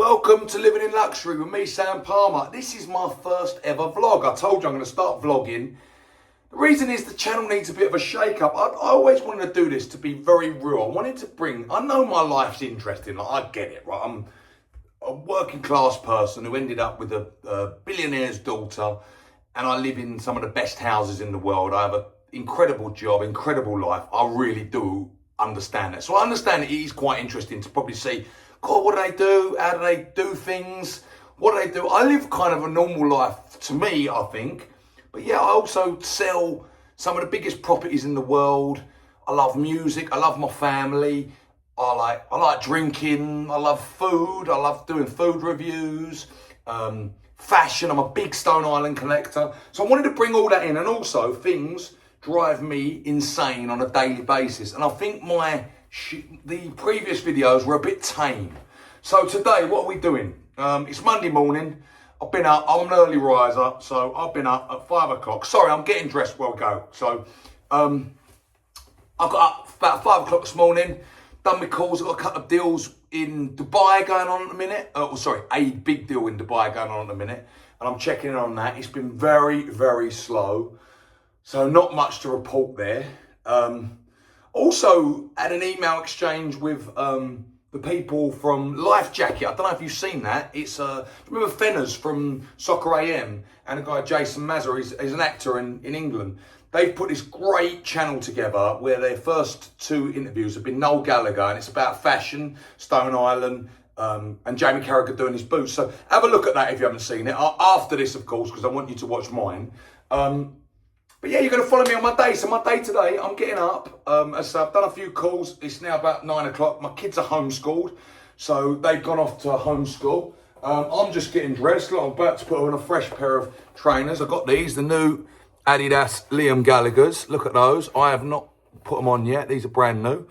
Welcome to Living in Luxury with me, Sam Palmer. This is my first ever vlog. I told you I'm going to start vlogging. The reason is the channel needs a bit of a shake-up. I always wanted to do this to be very real. I wanted to bring... I know my life's interesting. Like, I get it, right? I'm a working class person who ended up with a billionaire's daughter, and I live in some of the best houses in the world. I have an incredible job, incredible life. I really do understand that. So I understand it is quite interesting to probably see, God, what do they do? How do they do things? What do they do? I live kind of a normal life, to me, I think. But yeah, I also sell some of the biggest properties in the world. I love music. I love my family. I like drinking. I love food. I love doing food reviews. Fashion. I'm a big Stone Island collector. So I wanted to bring all that in. And also, things drive me insane on a daily basis. And I think the previous videos were a bit tame. So today, what are we doing? It's Monday morning. I've been up, I'm an early riser, so I've been up at 5 o'clock. Sorry, I'm getting dressed while I go. So, I got up about 5 o'clock this morning, done my calls. I've got a couple of deals in Dubai going on at the minute. A big deal in Dubai going on at the minute. And I'm checking in on that. It's been very, very slow. So not much to report there. Also had an email exchange with the people from Life Jacket. I don't know if you've seen that. It's remember Fenners from Soccer AM and a guy Jason Mazza. He's an actor in England. They've put this great channel together where their first two interviews have been Noel Gallagher, and it's about fashion, Stone Island, and Jamie Carragher doing his boots. So have a look at that if you haven't seen it. After this, of course, because I want you to watch mine. But yeah, you're going to follow me on my day. So my day today, I'm getting up. As I've done a few calls. It's now about 9 o'clock. My kids are homeschooled. So they've gone off to homeschool. I'm just getting dressed. Look, I'm about to put on a fresh pair of trainers. I've got these, the new Adidas Liam Gallagher's. Look at those. I have not put them on yet. These are brand new.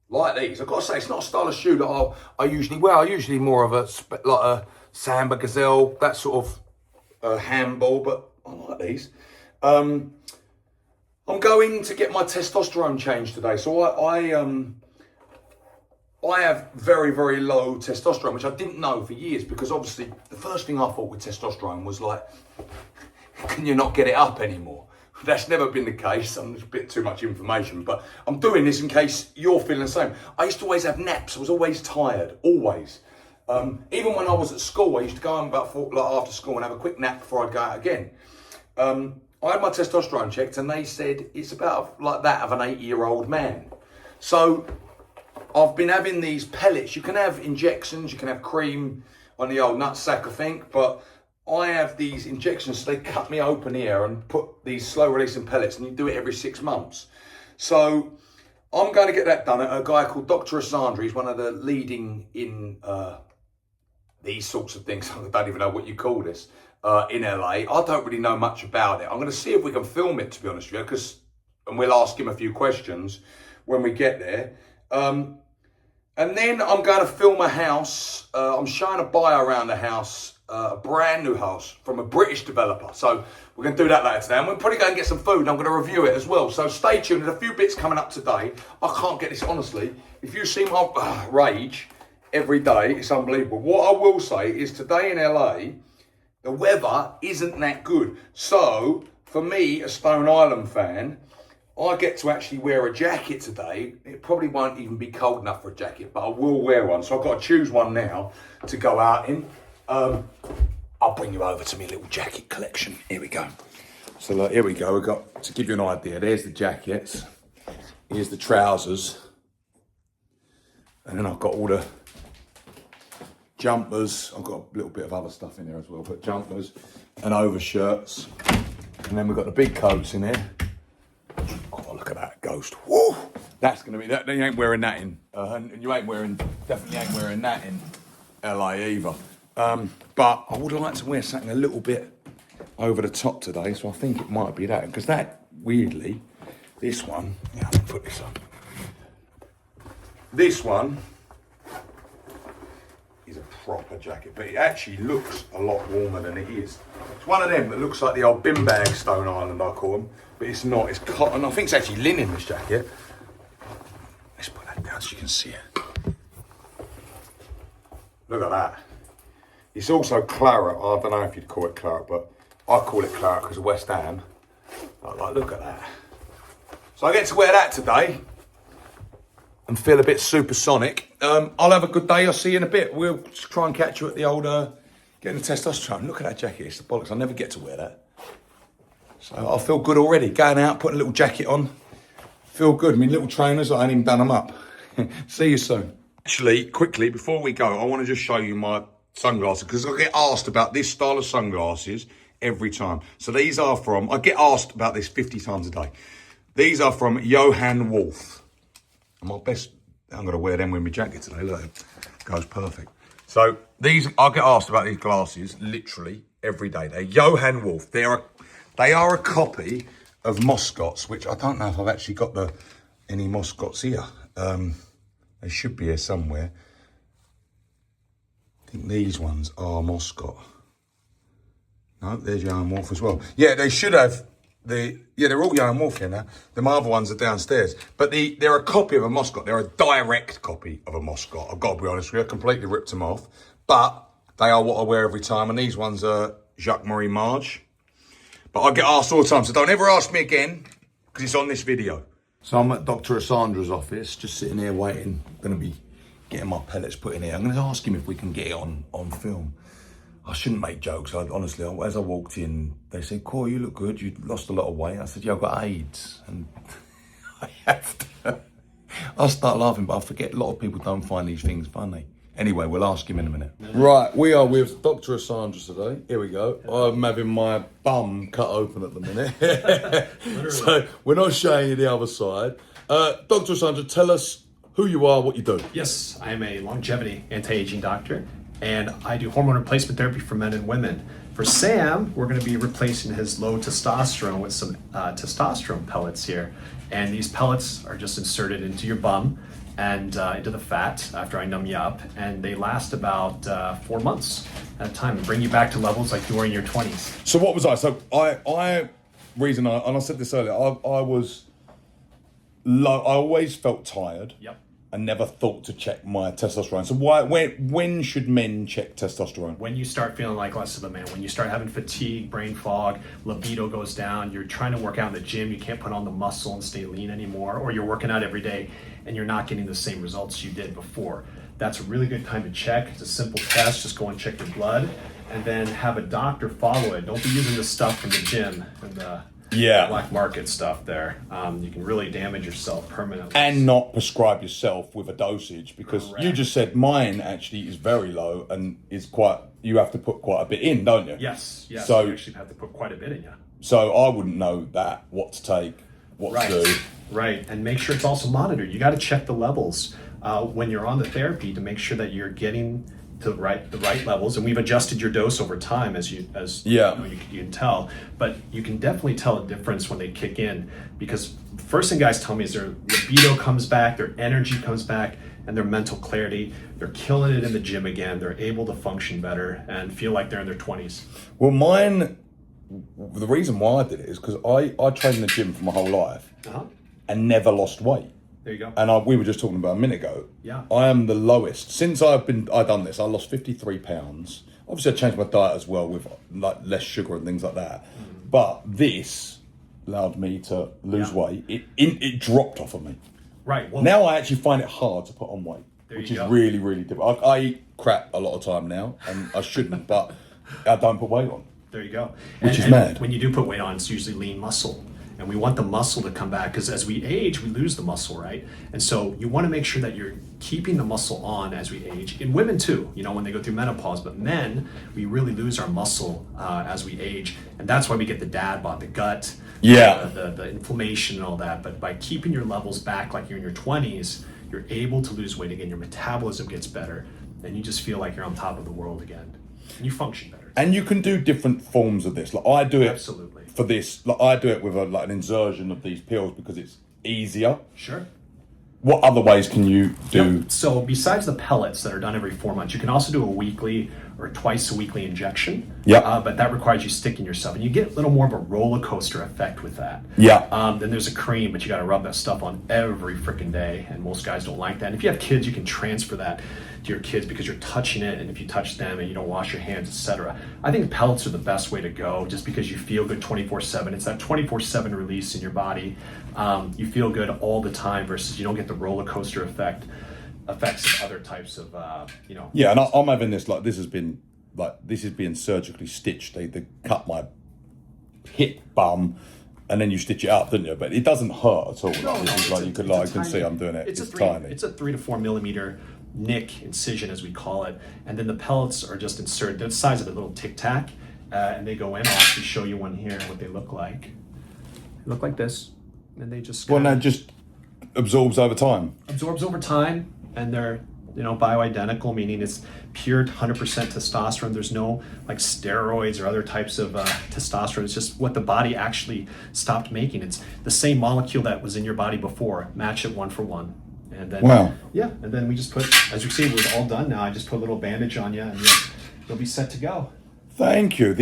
Like these. I've got to say, it's not a style of shoe that I usually wear. I usually more of a Samba Gazelle, that sort of handball, but I like these. I'm going to get my testosterone changed today. So I have very, very low testosterone, which I didn't know for years, because obviously the first thing I thought with testosterone was like, can you not get it up anymore? That's never been the case. It's a bit too much information, but I'm doing this in case you're feeling the same. I used to always have naps. I was always tired, always. Even when I was at school, I used to go home about after school and have a quick nap before I'd go out again. I had my testosterone checked and they said it's about like that of an 80-year-old man. So I've been having these pellets. You can have injections, you can have cream on the old nutsack, I think, but I have these injections. So they cut me open here and put these slow releasing pellets, and you do it every 6 months. So I'm going to get that done at a guy called Dr. Asandra. He's one of the leading in these sorts of things. I don't even know what you call this. In LA. I don't really know much about it. I'm going to see if we can film it, to be honest with you, and we'll ask him a few questions when we get there. And then I'm going to film a house. I'm showing a buyer around the house, a brand new house from a British developer. So we're going to do that later today. And we'll probably go and get some food, and I'm going to review it as well. So stay tuned. There's a few bits coming up today. I can't get this, honestly. If you see my rage every day, it's unbelievable. What I will say is today in LA, the weather isn't that good. So, for me, a Stone Island fan, I get to actually wear a jacket today. It probably won't even be cold enough for a jacket, but I will wear one. So I've got to choose one now to go out in. I'll bring you over to my little jacket collection. Here we go. So look, here we go. We've got, to give you an idea, there's the jackets. Here's the trousers. And then I've got all the jumpers. I've got a little bit of other stuff in there as well, but jumpers and overshirts. And then we've got the big coats in here. Oh, look at that ghost. Woo! That's going to be that. You ain't wearing that in. And you definitely ain't wearing that in LA either. But I would like to wear something a little bit over the top today, so I think it might be that. Because that, weirdly, this one, yeah, I'll put this up. This one is a proper jacket, but it actually looks a lot warmer than it is. It's one of them that looks like the old bin bag Stone Island, I call them, but it's not. It's cotton. I think it's actually linen, this jacket. Let's put that down so you can see it. Look at that. It's also claret. I don't know if you'd call it claret, but I call it claret because of West Ham. Like, look at that. So I get to wear that today and feel a bit supersonic. I'll have a good day. I'll see you in a bit. We'll try and catch you at the old getting the testosterone. Look at that jacket. It's the bollocks. I never get to wear that. So I feel good already. Going out, putting a little jacket on. Feel good. I mean, little trainers, I ain't even done them up. See you soon. Actually, quickly, before we go, I want to just show you my sunglasses because I get asked about this style of sunglasses every time. So these are from, I get asked about this 50 times a day. These are from Johan. And my best, I'm going to wear them with my jacket today. Look, it goes perfect. So these, I get asked about these glasses literally every day. They're Johan. They are a copy of Moscots, which I don't know if I've actually got any Moscots here. They should be here somewhere. I think these ones are Moscot. No, there's Johan as well. Yeah, they should have they're all Johan here now. The other ones are downstairs. But they're a copy of a Moscot. They're a direct copy of a Moscot. I've got to be honest with you. I completely ripped them off. But they are what I wear every time. And these ones are Jacques-Marie Marge. But I get asked all the time. So don't ever ask me again because it's on this video. So I'm at Dr. Asandra's office, just sitting here waiting. Going to be getting my pellets put in here. I'm going to ask him if we can get it on film. I shouldn't make jokes. Honestly, as I walked in, they said, "Corey, you look good. You lost a lot of weight." I said, "Yeah, I've got AIDS." And I have to. I start laughing, but I forget a lot of people don't find these things funny. Anyway, we'll ask him in a minute. Right, we are with Dr. Asandra today. Here we go. I'm having my bum cut open at the minute. So we're not showing you the other side. Dr. Asandra, tell us who you are, what you do. Yes, I am a longevity anti-aging doctor, and I do hormone replacement therapy for men and women. For Sam, we're going to be replacing his low testosterone with some testosterone pellets here. And these pellets are just inserted into your bum and into the fat after I numb you up. And they last about 4 months at a time and bring you back to levels like you were in your 20s. So what was I? So I said this earlier, I was low. I always felt tired. Yep. And never thought to check my testosterone. So when should men check testosterone? When you start feeling like less of a man, when you start having fatigue, brain fog, libido goes down, you're trying to work out in the gym, you can't put on the muscle and stay lean anymore, or you're working out every day and you're not getting the same results you did before. That's a really good time to check. It's a simple test, just go and check your blood and then have a doctor follow it. Don't be using the stuff from the gym and the black market stuff there. You can really damage yourself permanently. And not prescribe yourself with a dosage because you just said mine actually is very low and is quite, you have to put quite a bit in, don't you? Yes, so you actually have to put quite a bit in, yeah. So I wouldn't know what to take, what to do. Right, and make sure it's also monitored. You got to check the levels when you're on the therapy to make sure that you're getting to the right levels, and we've adjusted your dose over time as you can tell, but you can definitely tell a difference when they kick in because the first thing guys tell me is their libido comes back, their energy comes back, and their mental clarity. They're killing it in the gym again. They're able to function better and feel like they're in their 20s. Well, mine, the reason why I did it is because I trained in the gym for my whole life and never lost weight. There you go. And we were just talking about a minute ago. Yeah. I am the lowest. Since I've done this, I lost 53 pounds. Obviously, I changed my diet as well with like less sugar and things like that. Mm. But this allowed me to lose weight. It dropped off of me. Right. Well, now I actually find it hard to put on weight, which is really, really difficult. I eat crap a lot of time now, and I shouldn't, but I don't put weight on. There you go. Which is mad. When you do put weight on, it's usually lean muscle. And we want the muscle to come back because as we age, we lose the muscle, right? And so you want to make sure that you're keeping the muscle on as we age. In women too, when they go through menopause, but men, we really lose our muscle as we age. And that's why we get the dad bod, the gut, the inflammation and all that. But by keeping your levels back like you're in your 20s, you're able to lose weight again. Your metabolism gets better and you just feel like you're on top of the world again. And you function better. And you can do different forms of this. Like I do it. Absolutely. For this, like I do it with an insertion of these pills because it's easier. Sure. What other ways can you do? Yep. So besides the pellets that are done every 4 months, you can also do a weekly or twice a weekly injection. Yeah. But that requires you sticking yourself, and you get a little more of a roller coaster effect with that. Yeah. Then there's a cream, but you got to rub that stuff on every freaking day, and most guys don't like that. And if you have kids, you can transfer that. to your kids because you're touching it, and if you touch them and you don't wash your hands, etc. I think pellets are the best way to go, just because you feel good 24/7. It's that 24/7 release in your body. You feel good all the time versus you don't get the roller coaster effects of other types of Yeah, and I'm having this this is being surgically stitched. They cut my hip bum, and then you stitch it up, don't you? But it doesn't hurt at all. You can see I'm doing it. It's tiny. It's a 3 to 4 millimeter nick incision, as we call it, and then the pellets are just inserted. They're the size of a little Tic Tac, and they go in. I'll actually show you one here, what they look like. They look like this, and they just that just absorbs over time. Absorbs over time, and they're bioidentical, meaning it's pure 100% testosterone. There's no like steroids or other types of testosterone. It's just what the body actually stopped making. It's the same molecule that was in your body before. Match it 1 for 1. And then, wow. Yeah, and then we just put, as you see, we're all done now. I just put a little bandage on you, and you'll be set to go. Thank you.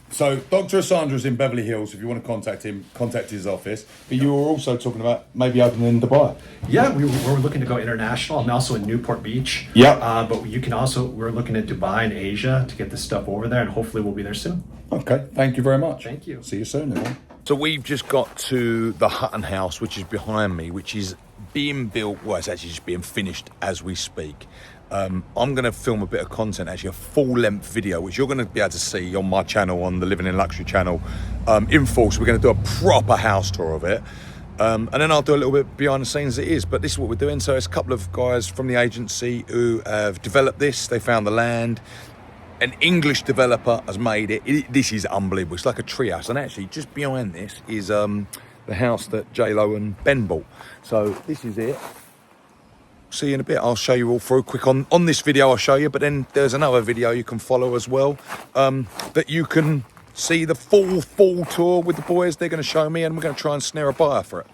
So Dr. Asandra's in Beverly Hills. If you want to contact him, contact his office. But you were also talking about maybe opening in Dubai. Yeah, we're looking to go international. I'm also in Newport Beach. Yeah. But we're looking at Dubai and Asia to get this stuff over there, and hopefully we'll be there soon. Okay, thank you very much. Thank you. See you soon, everyone. So we've just got to the Hutton House, which is behind me, which is being built, well, it's actually just being finished as we speak. I'm going to film a bit of content, actually a full-length video, which you're going to be able to see on my channel, on the Living in Luxury channel, in full. So we're going to do a proper house tour of it. And then I'll do a little bit behind the scenes as it is, but this is what we're doing. So it's a couple of guys from the agency who have developed this. They found the land. An English developer has made it. This is unbelievable. It's like a treehouse. And actually, just behind this is the house that J-Lo and Ben bought. So this is it. See you in a bit. I'll show you all through quick on this video. I'll show you, but then there's another video you can follow as well, that you can see the full tour with the boys. They're going to show me, and we're going to try and snare a buyer for it.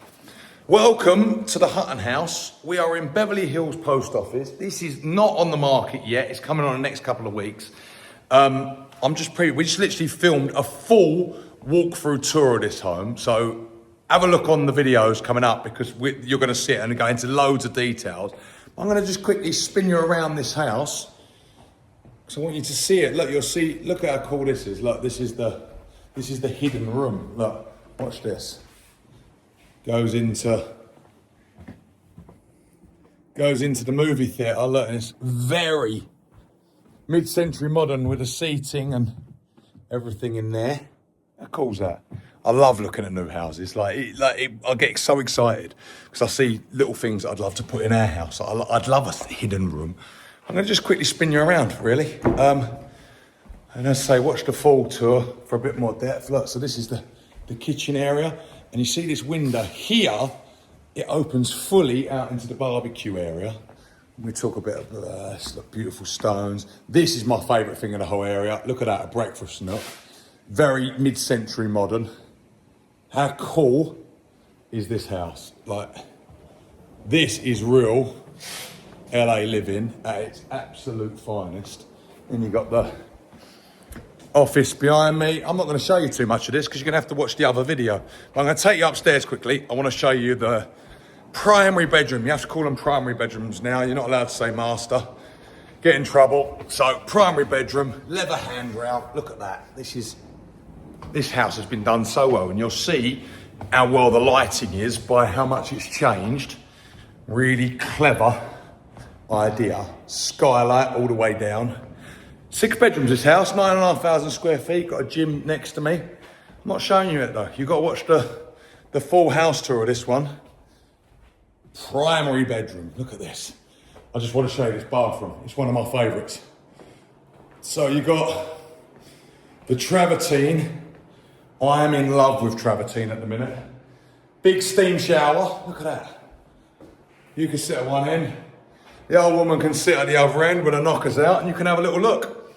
Welcome to the Hutton House. We are in Beverly Hills Post Office. This is not on the market yet. It's coming on the next couple of weeks. We just literally filmed a full walkthrough tour of this home. So have a look on the videos coming up, because you're going to see it and go into loads of details. I'm going to just quickly spin you around this house, because I want you to see it. Look, you'll see. Look at how cool this is. Look, this is the hidden room. Look, watch this. Goes into the movie theatre. Look, and it's very mid-century modern with the seating and everything in there. How cool's that? I love looking at new houses. I get so excited because I see little things that I'd love to put in our house. I'd love a hidden room. I'm going to just quickly spin you around, really. And as I say, watch the full tour for a bit more depth. Look, so this is the kitchen area. And you see this window here, it opens fully out into the barbecue area. We talk a bit of this, look, beautiful stones. This is my favourite thing in the whole area. Look at that, a breakfast nook. Very mid-century modern. How cool is this house? This is real LA living at its absolute finest. Then you've got the office behind me. I'm not going to show you too much of this because you're going to have to watch the other video. But I'm going to take you upstairs quickly. I want to show you the primary bedroom. You have to call them primary bedrooms now. You're not allowed to say master. Get in trouble. So primary bedroom, leather handrail. Look at that. This house has been done so well, and you'll see how well the lighting is by how much it's changed. Really clever idea. Skylight all the way down. 6 bedrooms this house, 9,500 square feet. Got a gym next to me. I'm not showing you it though. You've got to watch the full house tour of this one. Primary bedroom. Look at this. I just want to show you this bathroom. It's one of my favourites. So you've got the travertine. I am in love with travertine at the minute. Big steam shower. Look at that. You can sit at one end. The old woman can sit at the other end with her knockers out, and you can have a little look.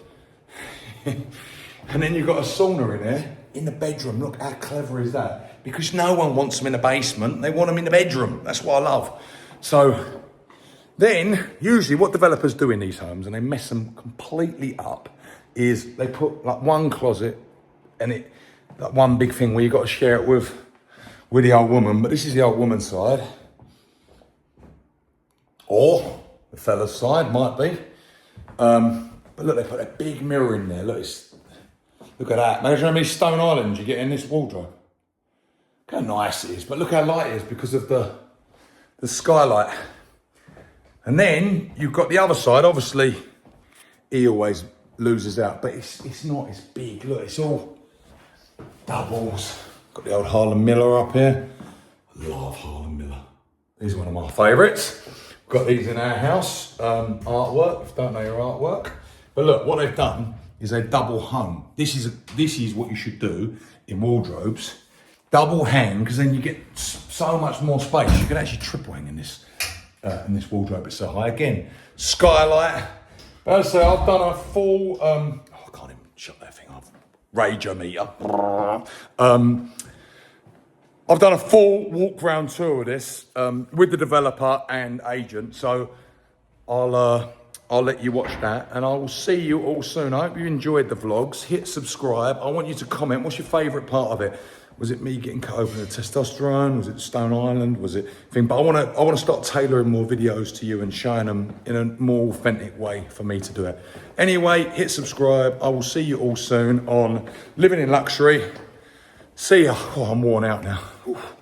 And then you've got a sauna in there, in the bedroom. Look, how clever is that? Because no one wants them in the basement. They want them in the bedroom. That's what I love. So then, usually what developers do in these homes, and they mess them completely up, is they put like one closet and that one big thing where you've got to share it with the old woman. But this is the old woman's side. Or the fella's side, might be. But look, they put a big mirror in there. Look at that. Imagine how many Stone Islands you get in this wardrobe. Look how nice it is, but look how light it is because of the skylight. And then you've got the other side. Obviously, he always loses out, but it's not as big. Look, it's all doubles. Got the old Harlan Miller up here. I love Harlan Miller. He's one of my favourites. Got these in our house. Artwork, if you don't know your artwork. But look, what they've done is they double hung. This is what you should do in wardrobes. Double hang, because then you get so much more space. You can actually triple hang in this wardrobe. It's so high. Again, skylight. As I say, I've done a full. I can't even shut that thing off. Rager-meter. I've done a full walk round tour of this with the developer and agent. So I'll let you watch that, and I will see you all soon. I hope you enjoyed the vlogs. Hit subscribe. I want you to comment. What's your favourite part of it? Was it me getting cut open the testosterone? Was it Stone Island? Was it thing? But I want to start tailoring more videos to you and showing them in a more authentic way for me to do it. Anyway, hit subscribe. I will see you all soon on Living in Luxury. See ya. Oh, I'm worn out now. Oof.